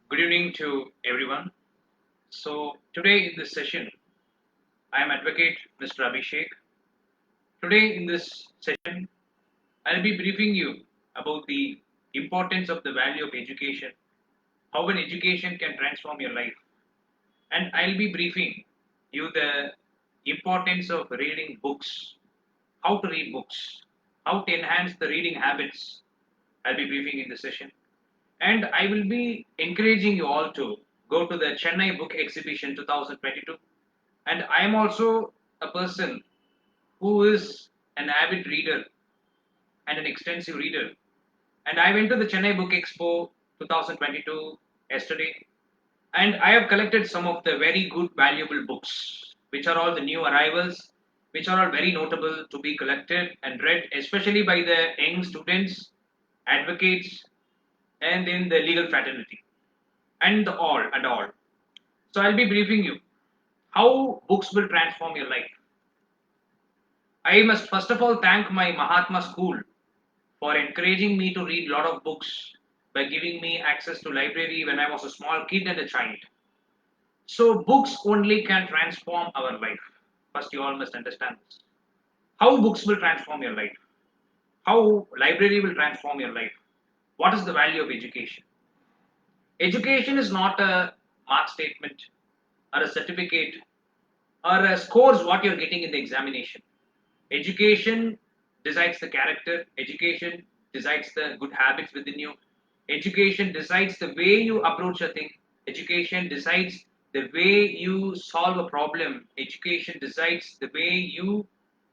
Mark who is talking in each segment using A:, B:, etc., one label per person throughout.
A: Good evening to everyone. So, today in this session, I am Advocate Mr. Abhishek. Today in this session, I'll be briefing you about the importance of the value of education, how an education can transform your life, and I'll be briefing you the importance of reading books, how to read books, how to enhance the reading habits. I'll be briefing in this session. And I will be encouraging you all to go to the Chennai Book Exhibition 2022. And I am also a person who is an avid reader and an extensive reader. And I went to the Chennai Book Expo 2022 yesterday, and I have collected some of the very good, valuable books, which are all the new arrivals, which are all very notable to be collected and read, especially by the young students, advocates, and in the legal fraternity, and the all and all. So I'll be briefing you how books will transform your life. I must first of all thank my Mahatma school for encouraging me to read a lot of books by giving me access to library when I was a small kid and a child. So books only can transform our life. First, you all must understand this. How books will transform your life. How library will transform your life. What is the value of education? Education is not a mark statement or a certificate or scores what you're getting in the examination. Education decides the character, education decides the good habits within you, education decides the way you approach a thing, education decides the way you solve a problem, education decides the way you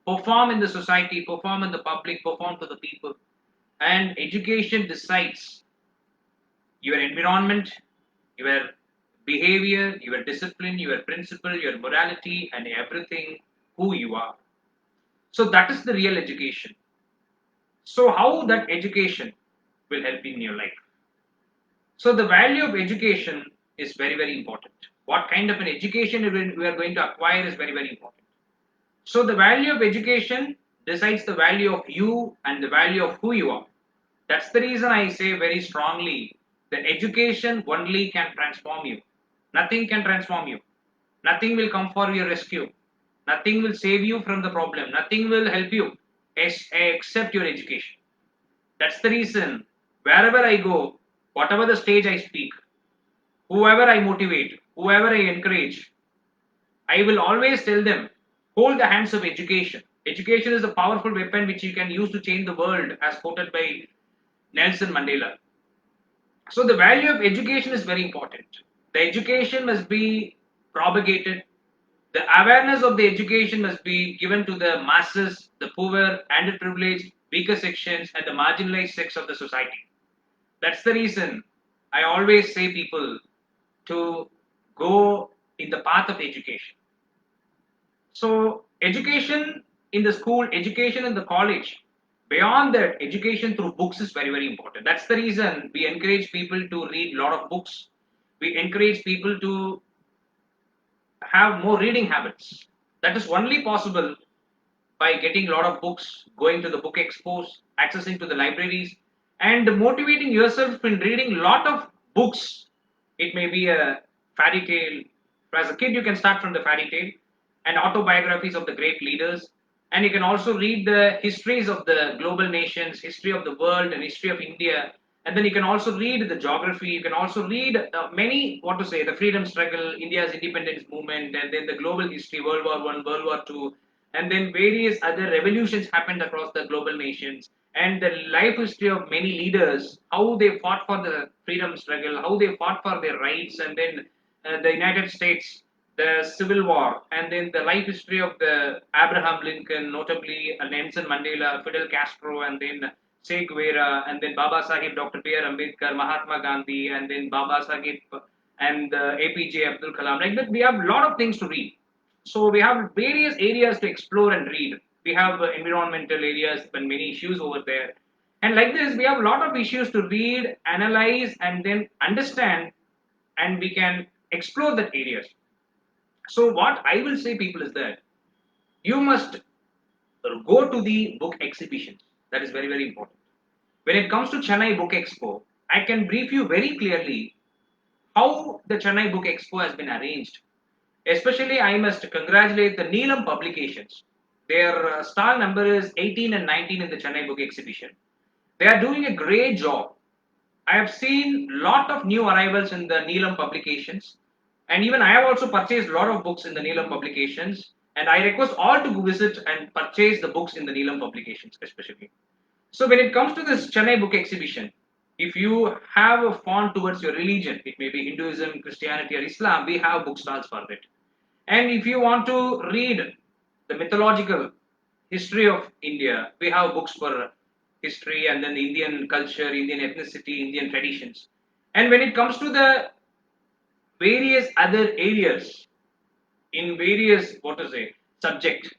A: perform in the society, perform in the public, perform to the people, and education decides your environment, your behavior, your discipline, your principle, your morality, and everything who you are. So that is the real education. So how that education will help in your life? So the value of education is very, very important. What kind of an education we are going to acquire is very, very important. So the value of education decides the value of you and the value of who you are. That's the reason I say very strongly that education only can transform you. Nothing can transform you. Nothing will come for your rescue. Nothing will save you from the problem. Nothing will help you except your education. That's the reason wherever I go, whatever the stage I speak, whoever I motivate, whoever I encourage, I will always tell them hold the hands of education. Education is a powerful weapon which you can use to change the world, as quoted by Nelson Mandela. So the value of education is very important. The education must be propagated. The awareness of the education must be given to the masses, the poor, underprivileged, weaker sections, and the marginalized sects of the society. That's the reason I always say people to go in the path of education. So education in the school, education in the college, beyond that, education through books is very, very important. That's the reason we encourage people to read a lot of books. We encourage people to have more reading habits. That is only possible by getting a lot of books, going to the book expos, accessing to the libraries, and motivating yourself in reading a lot of books. It may be a fairy tale. As a kid, you can start from the fairy tale and autobiographies of the great leaders. And you can also read the histories of the global nations, history of the world, and history of India. And then you can also read the geography. You can also read many, what to say, the freedom struggle, India's independence movement, and then the global history, World War One, World War Two, and then various other revolutions happened across the global nations, and the life history of many leaders, how they fought for the freedom struggle, how they fought for their rights, and then the United States, the Civil War, and then the life history of the Abraham Lincoln, notably Nelson Mandela, Fidel Castro, and then Che Guevara, and then Baba Sahib, Dr. B.R. Ambedkar, Mahatma Gandhi, and then Baba Sahib and APJ Abdul Kalam. Like that, we have a lot of things to read. So we have various areas to explore and read. We have environmental areas and many issues over there. And like this, we have a lot of issues to read, analyze, and then understand, and we can explore that areas. So what I will say, people, is that you must go to the book exhibitions. That is very, very important. When it comes to Chennai Book Expo, I can brief you very clearly how the Chennai Book Expo has been arranged. Especially, I must congratulate the Neelam Publications. Their stall number is 18 and 19 in the Chennai Book Exhibition. They are doing a great job. I have seen lot of new arrivals in the Neelam Publications, and even I have also purchased a lot of books in the Neelam Publications. And I request all to visit and purchase the books in the Neelam Publications, especially. So when it comes to this Chennai book exhibition, if you have a fond towards your religion, it may be Hinduism, Christianity, or Islam, we have bookstalls for that. And if you want to read the mythological history of India, we have books for history and then the Indian culture, Indian ethnicity, Indian traditions. And when it comes to the various other areas, in various what to say subject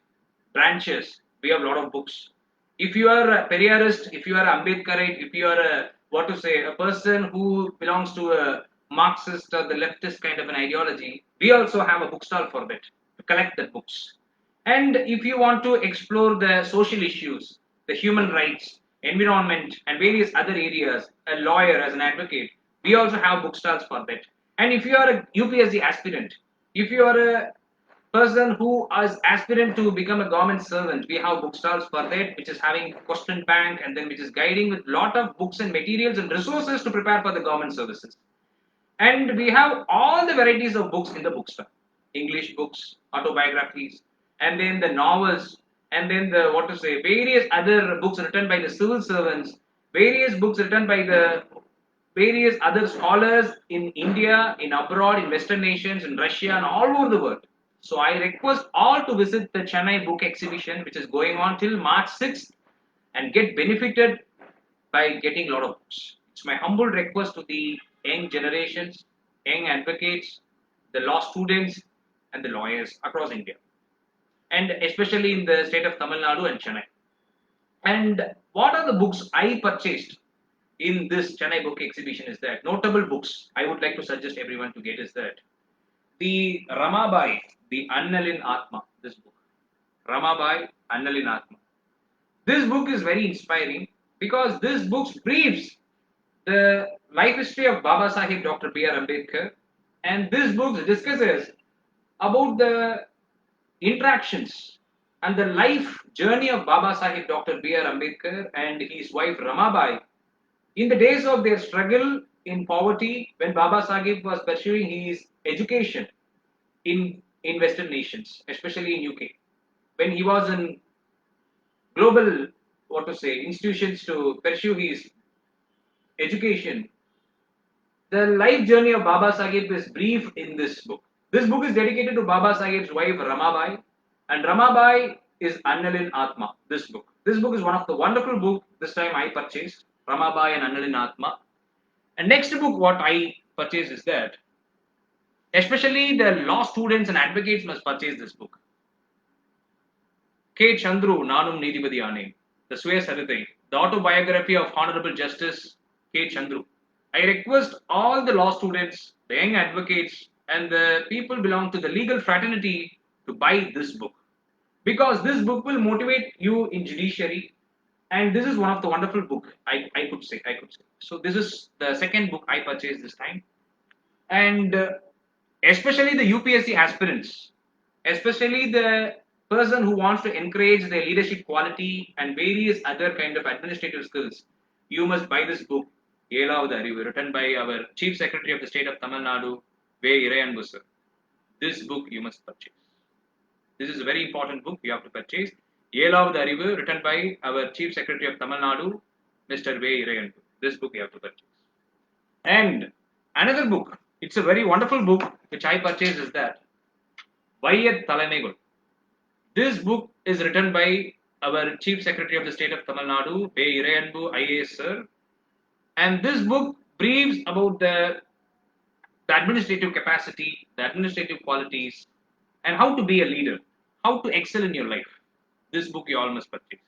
A: branches, we have a lot of books. If you are a Periyarist, if you are Ambedkarite, if you are a what to say a person who belongs to a Marxist or the leftist kind of an ideology, we also have a bookstall for that to collect the books. And if you want to explore the social issues, the human rights, environment, and various other areas, a lawyer as an advocate, we also have bookstalls for that. And if you are a UPSC aspirant, if you are a person who is aspirant to become a government servant, we have bookstalls for that, which is having question bank and then which is guiding with lot of books and materials and resources to prepare for the government services. And we have all the varieties of books in the bookstore. English books, autobiographies, and then the novels, and then the what to say, various other books written by the civil servants, various books written by the various other scholars in India, in abroad, in Western nations, in Russia, and all over the world. So I request all to visit the Chennai Book Exhibition, which is going on till March 6th, and get benefited by getting a lot of books. It's my humble request to the young generations, young advocates, the law students, and the lawyers across India, and especially in the state of Tamil Nadu and Chennai. And what are the books I purchased in this Chennai book exhibition is that notable books I would like to suggest everyone to get is that the Ramabai, the Annalin Atma, this book. Ramabai, Annalin Atma. This book is very inspiring because this book briefs the life history of Baba Sahib Dr. B.R. Ambedkar, and this book discusses about the interactions and the life journey of Baba Sahib Dr. B.R. Ambedkar and his wife Ramabai in the days of their struggle in poverty when Baba Sahib was pursuing his education in Western nations, especially in UK. When he was in global, what to say, institutions to pursue his education, the life journey of Baba Sahib is brief in this book. This book is dedicated to Baba Sahib's wife Ramabai, and Ramabai is Annalin Atma. This book is one of the wonderful book. This time I purchased Ramabai and Annalin Atma. And next book what I purchased is that, especially the law students and advocates must purchase this book. K. Chandru Nanum Nidhipadi Aanen, the Suya Saritai, the autobiography of Honorable Justice K. Chandru. I request all the law students, the young advocates, and the people belong to the legal fraternity to buy this book because this book will motivate you in judiciary, and this is one of the wonderful book I could say. So this is the second book I purchased this time, and especially the UPSC aspirants, especially the person who wants to encourage their leadership quality and various other kind of administrative skills, you must buy this book, ஏழாவது அறிவு, written by our Chief Secretary of the State of Tamil Nadu, Ve Irayanbu sir. This book you must purchase. This is a very important book you have to purchase. ஏழாவது அறிவு, written by our Chief Secretary of Tamil Nadu, Mr. Ve Irayanbu. This book you have to purchase. And another book, it's a very wonderful book which I purchased is that Vayat Talaimegul. This book is written by our Chief Secretary of the State of Tamil Nadu, Ve Irayanbu IAS sir. And this book briefs about the administrative capacity, the administrative qualities, and how to be a leader, how to excel in your life. This book you all must purchase.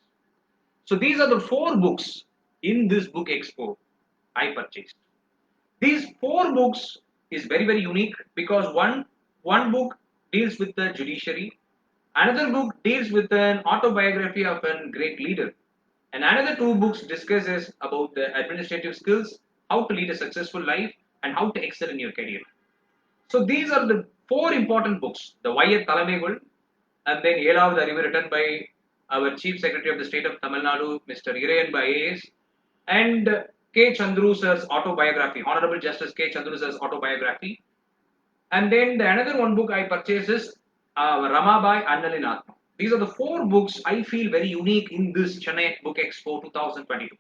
A: So these are the four books in this book expo I purchased. These four books is very unique because one book deals with the judiciary, another book deals with an autobiography of a great leader, and another two books discusses about the administrative skills, how to lead a successful life, and how to excel in your career. So these are the four important books. The Vayat Talamegul, and then Yelav the River, written by our Chief Secretary of the State of Tamil Nadu, Mr. Irayan by AS, and K. Chandru sir's autobiography, Honorable Justice K. Chandru sir's autobiography. And then the another one book I purchased is Ramabai Annalin Atma. These are the four books I feel very unique in this Chennai Book Expo 2022.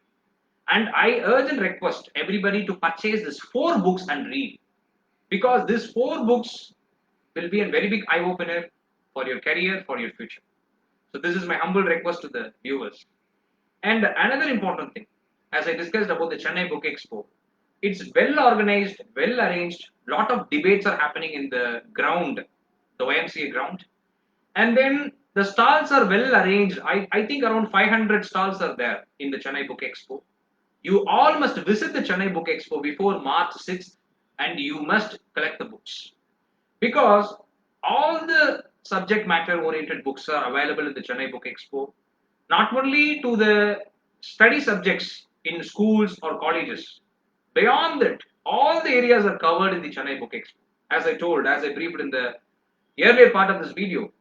A: And I urge and request everybody to purchase these four books and read, because these four books will be a very big eye opener for your career, for your future. So this is my humble request to the viewers. And another important thing, as I discussed about the Chennai Book Expo, it's well organized, well arranged. Lot of debates are happening in the ground, the YMCA ground, and then the stalls are well arranged. I think around 500 stalls are there in the Chennai Book Expo. You all must visit the Chennai Book Expo before March 6th, and you must collect the books, because all the subject matter oriented books are available in the Chennai Book Expo, not only to the study subjects in schools or colleges. Beyond that, all the areas are covered in the Chennai Book Expo. As I told, as I briefed in the earlier part of this video,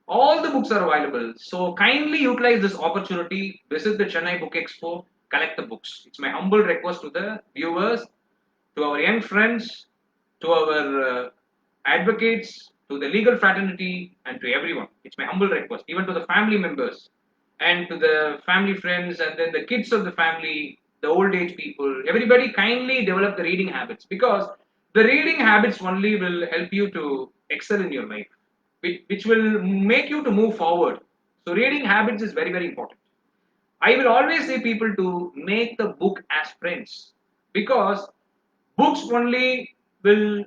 A: all the books are available. So kindly utilize this opportunity, visit the Chennai Book Expo, collect the books. It's my humble request to the viewers, to our young friends, to our advocates, to the legal fraternity, and to everyone. It's my humble request, even to the family members and to the family friends, and then the kids of the family, the old age people. Everybody kindly develop the reading habits, because the reading habits only will help you to excel in your life, which will make you to move forward. So reading habits is very, very important. I will always say people to make the book as friends, because books only will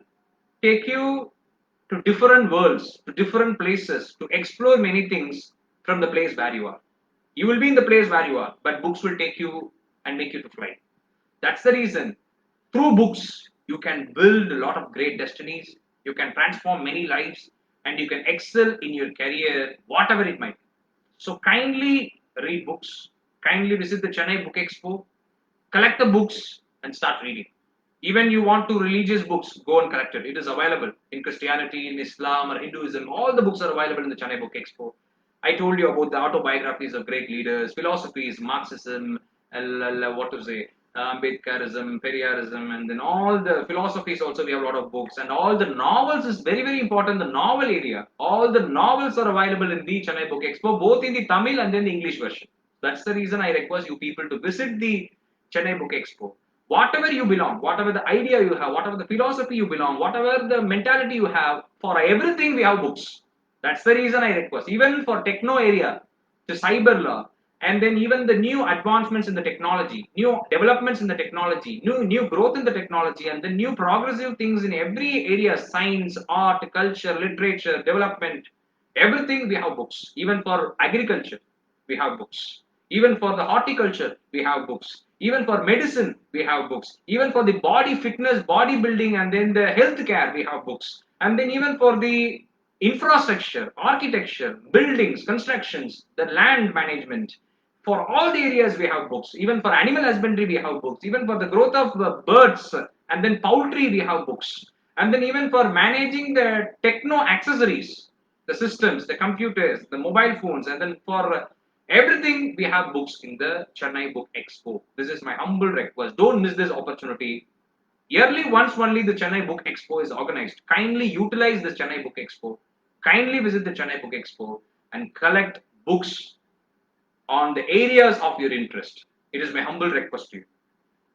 A: take you to different worlds, to different places, to explore many things from the place where you are. You will be in the place where you are, but books will take you and make you to fly. That's the reason. Through books, you can build a lot of great destinies, you can transform many lives, and you can excel in your career, whatever it might be. So kindly read books, kindly visit the Chennai Book Expo, collect the books and start reading. Even you want to religious books, go and collect it. It is available in Christianity, in Islam or Hinduism. All the books are available in the Chennai Book Expo. I told you about the autobiographies of great leaders, philosophies, Marxism, what to say, Ambedkarism, Periarism, and then all the philosophies also we have a lot of books. And all the novels is very, very important, the novel area. All the novels are available in the Chennai Book Expo, both in the Tamil and then the English version. That's the reason I request you people to visit the Chennai Book Expo. Whatever you belong, whatever the idea you have, whatever the philosophy you belong, whatever the mentality you have, for everything we have books. That's the reason I request. Even for techno area, to cyber law, and then even the new advancements in the technology, new developments in the technology, new growth in the technology, and the new progressive things in every area, science, art, culture, literature, development, everything we have books. Even for agriculture, we have books. Even for the horticulture, we have books. Even for medicine, we have books. Even for the body fitness, bodybuilding, and then the healthcare, we have books. And then even for the infrastructure, architecture, buildings, constructions, the land management, for all the areas we have books. Even for animal husbandry, we have books. Even for the growth of birds and then poultry, we have books. And then even for managing the techno accessories, the systems, the computers, the mobile phones, and then for everything, we have books in the Chennai Book Expo. This is my humble request. Don't miss this opportunity. Yearly once only the Chennai Book Expo is organized. Kindly utilize this Chennai Book Expo. Kindly visit the Chennai Book Expo and collect books on the areas of your interest. It is my humble request to you.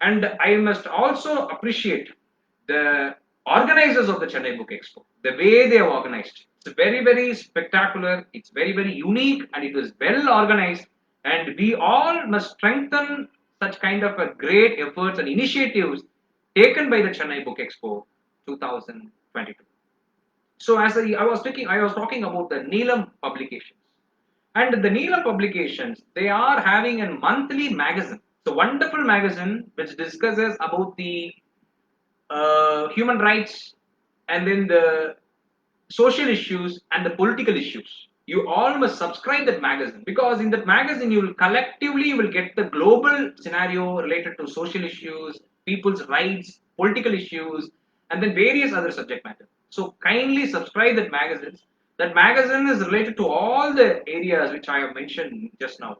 A: And I must also appreciate the organizers of the Chennai Book Expo, the way they have organized. It's very, very spectacular, it's very, very unique, and it is well organized. And we all must strengthen such kind of a great efforts and initiatives taken by the Chennai Book Expo 2022. So as I was talking about the Neelam publications. And the Neelam publications, they are having a monthly magazine. It's a wonderful magazine which discusses about the human rights, and then the social issues and the political issues. You all must subscribe that magazine, because in that magazine you will collectively will get the global scenario related to social issues, people's rights, political issues, and then various other subject matter. So kindly subscribe that magazine. That magazine is related to all the areas which I have mentioned just now.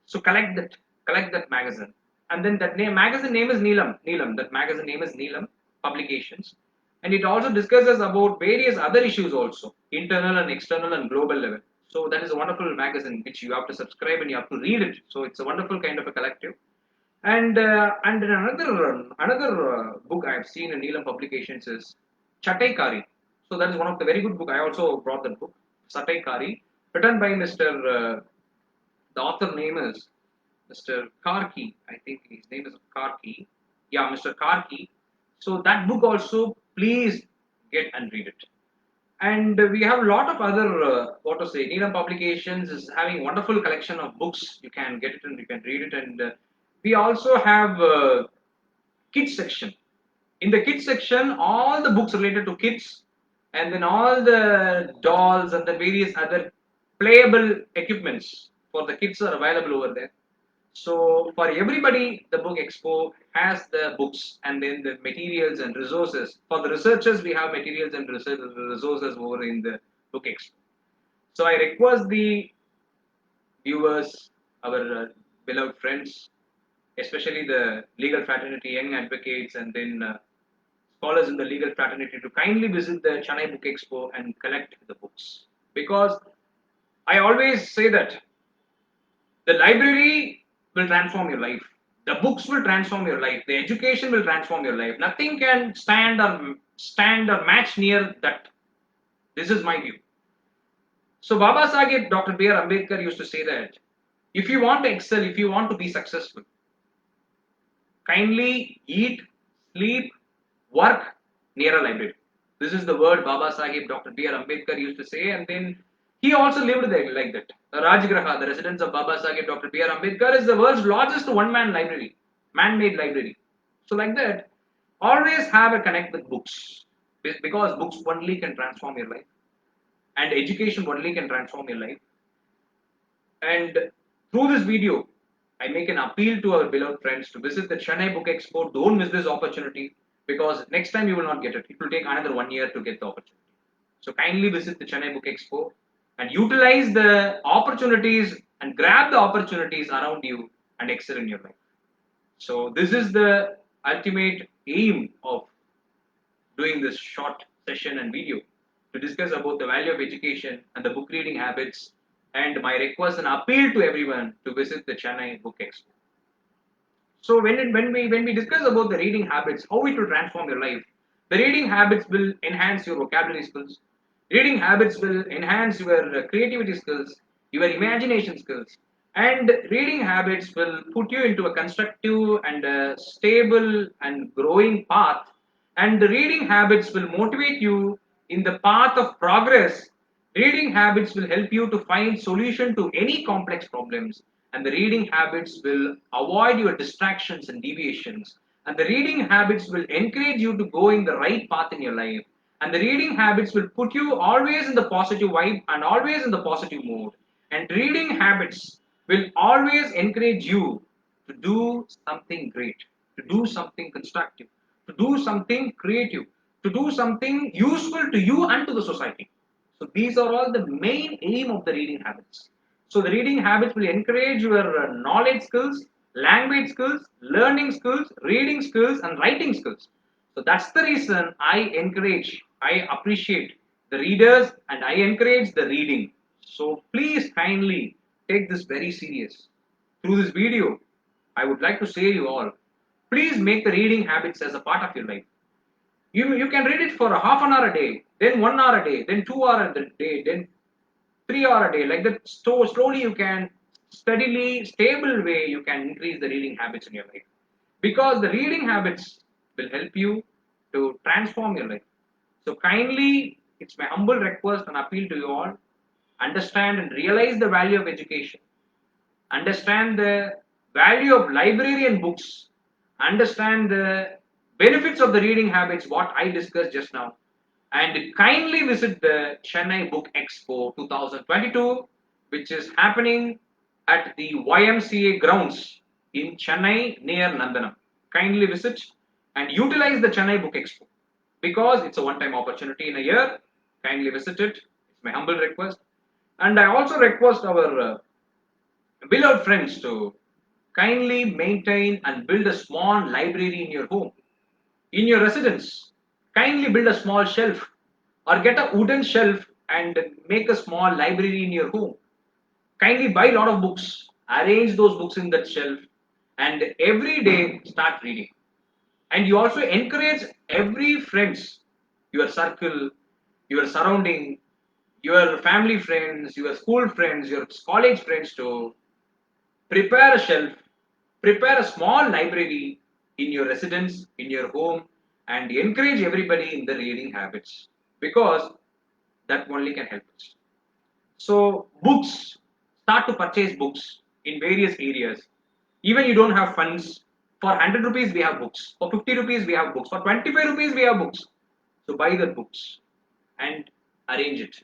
A: So collect that magazine, and then that magazine name is Neelam. Neelam. That magazine name is Neelam Publications, and it also discusses about various other issues also, internal and external and global level. So that is a wonderful magazine which you have to subscribe and you have to read it. So it's a wonderful kind of a collective. And then another book I have seen in Neelam Publications is Chatai Kari. So that is one of the very good book. I also brought that book, Chatai Kari, written by Mr. The author name is Mr. Karki. I think his name is Karki. Yeah, Mr. Karki. So that book also, please get and read it. And we have a lot of other, what to say, Neelam Publications is having wonderful collection of books. You can get it and you can read it. And we also have kids section. In the kids section, all the books related to kids, and then all the dolls and the various other playable equipments for the kids are available over there. So for everybody, the book expo has the books and then the materials and resources. For the researchers, we have materials and resources over in the book expo. So I request the viewers, our beloved friends, especially the legal fraternity, young advocates, and then scholars in the legal fraternity to kindly visit the Chennai Book Expo and collect the books. Because I always say that the library will transform your life. The books will transform your life. The education will transform your life. Nothing can stand or match near that. This is my view. So Baba Sahib Dr. B.R. Ambedkar used to say that if you want to excel, if you want to be successful, kindly eat, sleep, work near a library. This is the word Baba Sahib Dr. B.R. Ambedkar used to say, and then he also lived there like that. The Rajgraha, the residence of Baba Sahib Dr. B.R. Ambedkar, is the world's largest one-man library, man-made library. So like that, always have a connect with books, because books only can transform your life, and education only can transform your life. And through this video, I make an appeal to our beloved friends to visit the Chennai Book Expo. Don't miss this opportunity, because next time you will not get it. It will take another 1 year to get the opportunity. So kindly visit the Chennai Book Expo and utilize the opportunities and grab the opportunities around you and excel in your life. So this is the ultimate aim of doing this short session and video to discuss about the value of education and the book reading habits, and my request and appeal to everyone to visit the Chennai Book Expo. So when we discuss about the reading habits, how it will transform your life, the reading habits will enhance your vocabulary skills. Reading habits will enhance your creativity skills, your imagination skills, and reading habits will put you into a constructive and stable and growing path. And the reading habits will motivate you in the path of progress. Reading habits will help you to find solution to any complex problems, and the reading habits will avoid your distractions and deviations, and the reading habits will encourage you to go in the right path in your life, and the reading habits will put you always in the positive vibe and always in the positive mood, and reading habits will always encourage you to do something great, to do something constructive, to do something creative, to do something useful to you and to the society. So these are all the main aim of the reading habits. So the reading habits will encourage your knowledge skills, language skills, learning skills, reading skills, and writing skills. So that's the reason I appreciate the readers and I encourage the reading. So please kindly take this very serious. Through this video, I would like to say you all, please make the reading habits as a part of your life. You can read it for a half an hour a day, then 1 hour a day, then 2 hours a day, then 3 hours a day. Like that, so slowly you can steadily, stable way you can increase the reading habits in your life. Because the reading habits will help you to transform your life. So kindly, it's my humble request and appeal to you all. Understand and realize the value of education. Understand the value of library and books, understand the benefits of the reading habits, what I discussed just now, and kindly visit the Chennai Book Expo 2022, which is happening at the YMCA grounds in Chennai near Nandanam. Kindly visit and utilize the Chennai Book Expo, because it's a one-time opportunity in a year. Kindly visit it. It's my humble request. And I also request our beloved friends to kindly maintain and build a small library in your home, in your residence. Kindly build a small shelf or get a wooden shelf and make a small library in your home. Kindly buy a lot of books, arrange those books in that shelf, and every day start reading. And you also encourage every friends, your circle, your surrounding, your family friends, your school friends, your college friends to prepare a shelf, prepare a small library in your residence, in your home, and encourage everybody in the reading habits, because that only can help us. So, books, start to purchase books in various areas. Even you don't have funds, for 100 rupees we have books, for 50 rupees we have books, for 25 rupees we have books. So, buy the books and arrange it.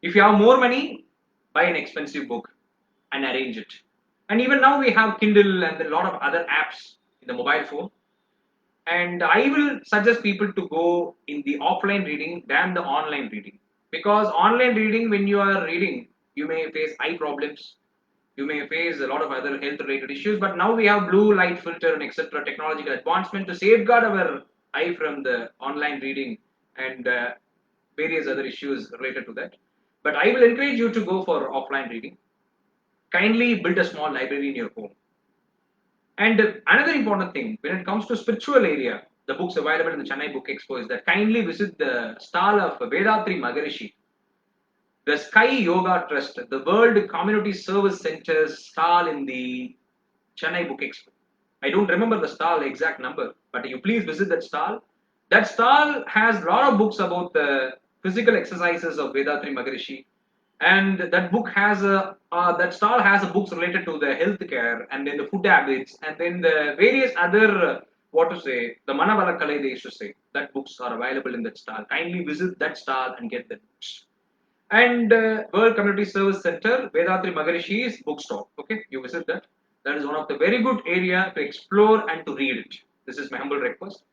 A: If you have more money, buy an expensive book and arrange it. And even now we have Kindle and a lot of other apps in the mobile phone. And I will suggest people to go in the offline reading than the online reading. Because online reading, when you are reading, you may face eye problems, you may face a lot of other health related issues. But now we have blue light filter and etc. technological advancement to safeguard our eye from the online reading and various other issues related to that. But I will encourage you to go for offline reading. Kindly build a small library in your home. And another important thing, when it comes to spiritual area, the books available in the Chennai Book Expo is that kindly visit the stall of Vedatri Maharishi, the Sky Yoga Trust, the World Community Service Center's stall in the Chennai Book Expo. I don't remember the stall exact number, but you please visit that stall. That stall has a lot of books about the physical exercises of Vedatri Maharishi, and that book has a that stall has a books related to the healthcare and then the food habits and then the various other what to say the Manavala Kalai they used to say that books are available in that stall. Kindly visit that stall and get the books. And World Community Service Center, Vedatri Maharishi's bookstore. Okay, you visit that. That is one of the very good area to explore and to read it. This is my humble request.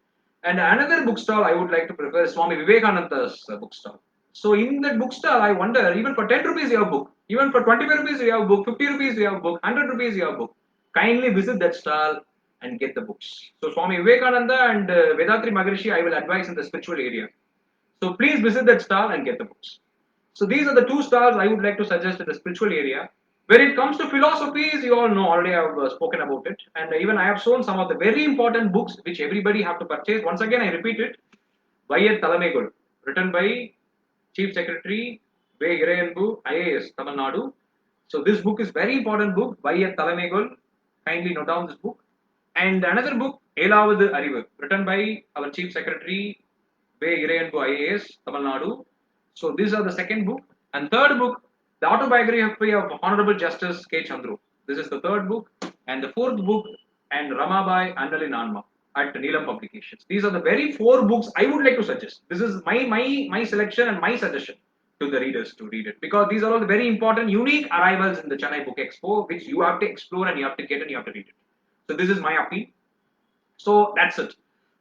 A: And another bookstall I would like to prefer is Swami Vivekananda's bookstall. So in that bookstall, I wonder, even for 10 rupees you have book, even for 25 rupees you have book, 50 rupees you have book, 100 rupees you have book. Kindly visit that stall and get the books. So Swami Vivekananda and Vedatri Maharishi, I will advise in the spiritual area. So please visit that stall and get the books. So these are the two stars I would like to suggest in the spiritual area. When it comes to philosophies, you all know already I have spoken about it, and even I have shown some of the very important books which everybody have to purchase. Once again, I repeat it: Vayet Talamegul, written by Chief Secretary Ve Irayanbu, IAS, Tamil Nadu. So this book is very important book. Vayet Talamegul. Kindly note down this book. And another book, Elavadu Arivu, written by our Chief Secretary Ve Irayanbu, IAS, Tamil Nadu. So these are the second book. And third book, the autobiography of Honorable Justice K. Chandru. This is the third book. And the fourth book, and Ramabai Andali Nanma at Neelam Publications. These are the very four books I would like to suggest. This is my selection and my suggestion to the readers to read it, because these are all the very important, unique arrivals in the Chennai Book Expo, which you have to explore and you have to get and you have to read it. So this is my appeal. So that's it.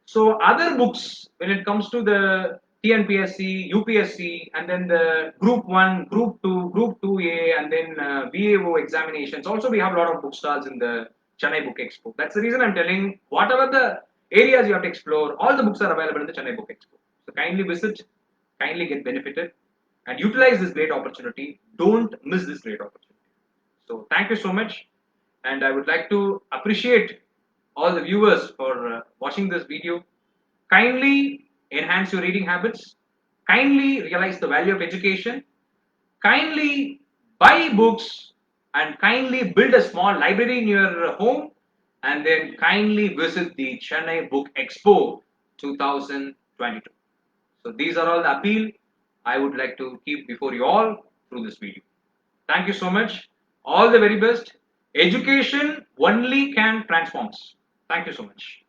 A: So other books, when it comes to the TNPSC, UPSC, and then the Group 1, Group 2, Group 2A, and then BAO examinations. Also, we have a lot of bookstalls in the Chennai Book Expo. That's the reason I'm telling, whatever the areas you have to explore, all the books are available in the Chennai Book Expo. So kindly visit, kindly get benefited, and utilize this great opportunity. Don't miss this great opportunity. So thank you so much, and I would like to appreciate all the viewers for watching this video. Kindly enhance your reading habits. Kindly realize the value of education. Kindly buy books and kindly build a small library in your home, and then kindly visit the Chennai Book Expo 2022. So these are all the appeal I would like to keep before you all through this video. Thank you so much. All the very best. Education only can transform us. Thank you so much.